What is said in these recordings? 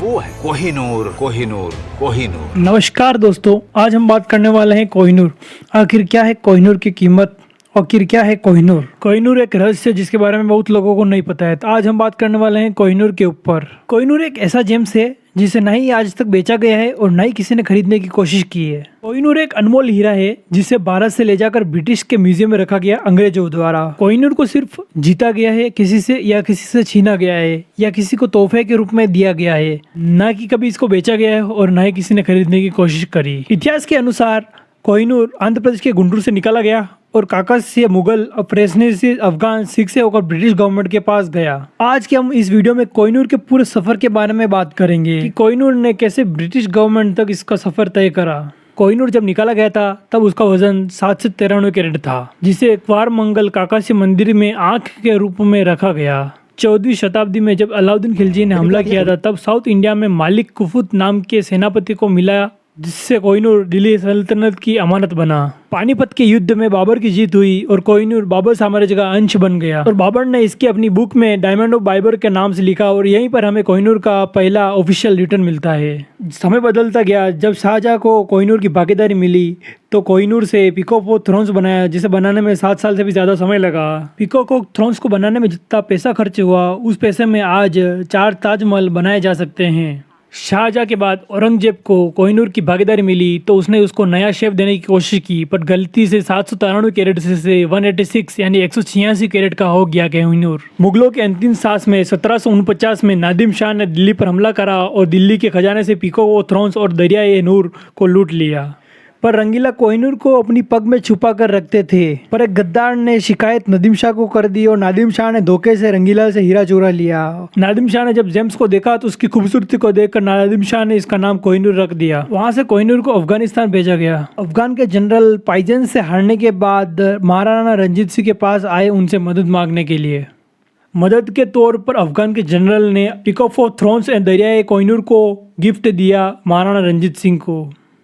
वो है कोहिनूर कोहिनूर कोहिनूर। नमस्कार दोस्तों, आज हम बात करने वाले हैं कोहिनूर। आखिर क्या है कोहिनूर की कीमत, आखिर क्या है कोहिनूर। कोहिनूर एक रहस्य है जिसके बारे में बहुत लोगों को नहीं पता है। तो आज हम बात करने वाले हैं कोहिनूर के ऊपर। कोहिनूर एक ऐसा जेम्स है जिसे ना ही आज तक बेचा गया है और ना ही किसी ने खरीदने की कोशिश की है। कोहिनूर एक अनमोल हीरा है जिसे भारत से ले जाकर ब्रिटिश के म्यूजियम में रखा गया अंग्रेजों द्वारा। कोहिनूर को सिर्फ जीता गया है, किसी से छीना गया है या किसी को तोहफे के रूप में दिया गया है, ना कि कभी इसको बेचा गया है और ना ही किसी ने खरीदने की कोशिश करी। इतिहास के अनुसार कोहिनूर आंध्र प्रदेश के गुंटूर से निकाला गया और काकतीय मुगल, प्रेसिडेंसी, अफगान, सिख से होकर ब्रिटिश गवर्नमेंट के पास गया। आज के हम इस वीडियो में कोहिनूर के पूरे सफर के बारे में बात करेंगे कि कोहिनूर ने कैसे ब्रिटिश गवर्नमेंट तक इसका सफर तय करा। कोहिनूर जब निकाला गया था तब उसका वजन 7 से 93 कैरेट था, जिसे क्वार मंगल काकासी मंदिर में आंख के रूप में रखा गया। 14वीं शताब्दी में जब अलाउद्दीन खिलजी ने हमला किया था तब साउथ इंडिया में मालिक कुफुत नाम के सेनापति को मिला, जिससे कोहिनूर दिल्ली सल्तनत की अमानत बना। पानीपत के युद्ध में बाबर की जीत हुई और कोहिनूर बाबर साम्राज्य का अंश बन गया और बाबर ने इसकी अपनी बुक में डायमंड ऑफ बाबर के नाम से लिखा और यहीं पर हमें कोहिनूर का पहला ऑफिशियल रिटर्न मिलता है। समय बदलता गया। जब शाहजहां को कोहिनूर की भागीदारी मिली तो कोहिनूर से पीकॉक ऑफ थ्रोन्स बनाया, जिसे बनाने में 7 साल से भी ज़्यादा समय लगा। पीकॉक ऑफ थ्रोन्स को बनाने में जितना पैसा खर्च हुआ उस पैसे में आज 4 ताजमहल बनाए जा सकते हैं। शाहजहां के बाद औरंगजेब को कोहिनूर की भागीदारी मिली तो उसने उसको नया शेप देने की कोशिश की, पर गलती से 793 कैरेट से 186 यानी 186 कैरेट का हो गया कोहिनूर। मुगलों के अंतिम सांस में 1749 में नादिम शाह ने दिल्ली पर हमला करा और दिल्ली के खजाने से पीकॉक ऑफ थ्रोन्स और दरियाए नूर को लूट लिया। पर रंगीला कोहिनूर को अपनी पग में छुपा कर रखते थे। पर एक गद्दार ने शिकायत नादिम शाह को कर दी और नादिम शाह ने धोखे से रंगीला से हीरा चुरा लिया। नादिम शाह ने जब जेम्स को देखा तो उसकी खूबसूरती को देखकर नादिम शाह ने इसका नाम कोहिनूर रख दिया। वहां से कोहिनूर को अफगानिस्तान भेजा गया। अफगान के जनरल पाइजन से हारने के बाद महाराणा रंजीत सिंह के पास आए उनसे मदद मांगने के लिए। मदद के तौर पर अफगान के जनरल ने peacock of thrones and Darya Kohinoor को गिफ्ट दिया महाराणा रंजीत सिंह को।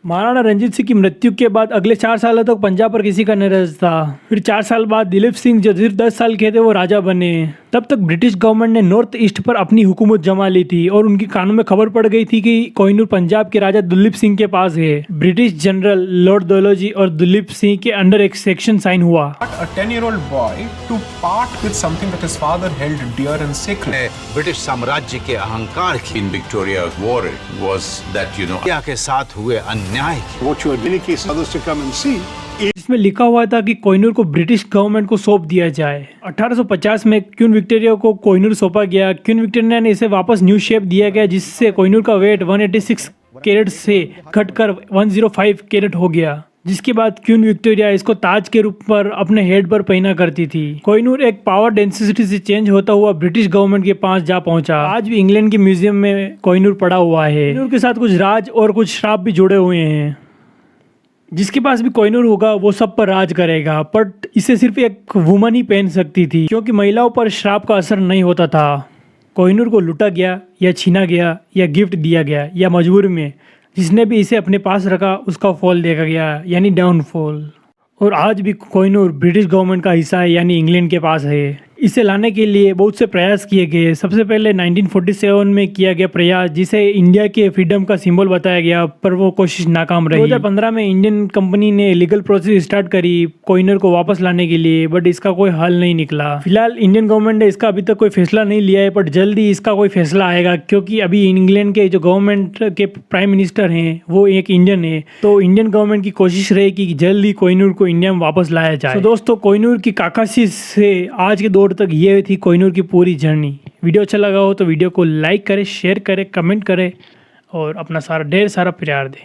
महाराणा रंजीत सिंह की मृत्यु के बाद अगले 4 सालों तक पंजाब पर किसी का नहीं राज था। फिर 4 साल बाद दिलीप सिंह जो सिर्फ 10 साल के थे वो राजा बने। तब तक ब्रिटिश गवर्नमेंट ने नॉर्थ ईस्ट पर अपनी हुकूमत जमा ली थी और उनकी कानों में खबर पड़ गई थी कि कोहिनूर पंजाब के राजा दिलीप सिंह के पास है। ब्रिटिश जनरल लॉर्ड डलहौजी और दिलीप सिंह के अंडर एक सेक्शन साइन हुआ। A 10-year-old boy to part with something that his father held dear and sacred. British साम्राज्य के अहंकार की इन Victoria war was that India के साथ हुए अन्याय की। What you are doing is others to come and see. इसमें लिखा हुआ था कि कोहिनूर को ब्रिटिश गवर्नमेंट को सौंप दिया जाए। 1850 में क्वीन विक्टोरिया को कोहिनूर सौंपा गया। क्वीन विक्टोरिया ने इसे वापस न्यू शेप दिया गया, जिससे कोहिनूर का वेट 186 कैरेट से घटकर 105 कैरेट हो गया। जिसके बाद क्वीन विक्टोरिया इसको ताज के रूप पर अपने हेड पर पहना करती थी। कोहिनूर एक पावर डेंसिटी से चेंज होता हुआ ब्रिटिश गवर्नमेंट के पास जा पहुंचा। आज भी इंग्लैंड के म्यूजियम में कोहिनूर पड़ा हुआ है। कोहिनूर के साथ कुछ राज और कुछ श्राप भी जुड़े हुए हैं। जिसके पास भी कोहिनूर होगा वो सब पर राज करेगा, बट इसे सिर्फ एक वुमन ही पहन सकती थी क्योंकि महिलाओं पर श्राप का असर नहीं होता था। कोहिनूर को लूटा गया या छीना गया या गिफ्ट दिया गया या मजबूरी में जिसने भी इसे अपने पास रखा उसका फॉल देखा गया, यानी डाउनफॉल। और आज भी कोहिनूर ब्रिटिश गवर्नमेंट का हिस्सा है, यानी इंग्लैंड के पास है। इसे लाने के लिए बहुत से प्रयास किए गए। सबसे पहले 1947 में किया गया प्रयास, जिसे इंडिया के फ्रीडम का सिंबल बताया गया, पर वो कोशिश नाकाम रही। 2015 में इंडियन कंपनी ने लीगल प्रोसेस स्टार्ट करी कोहिनूर को वापस लाने के लिए, बट इसका कोई हल नहीं निकला। फिलहाल इंडियन गवर्नमेंट ने इसका अभी तक कोई फैसला नहीं लिया है, बट जल्दी इसका कोई फैसला आएगा क्योंकि अभी इंग्लैंड के जो गवर्नमेंट के प्राइम मिनिस्टर हैं वो एक इंडियन है। तो इंडियन गवर्नमेंट की कोशिश रहेगी कि जल्दी कोहिनूर को इंडिया में वापस लाया जाए। तो दोस्तों, कोहिनूर की काकासी से आज के दौर तक ये थी कोहिनूर की पूरी जर्नी। वीडियो अच्छा लगा हो तो वीडियो को लाइक करें, शेयर करें, कमेंट करें और अपना ढेर सारा प्यार दें।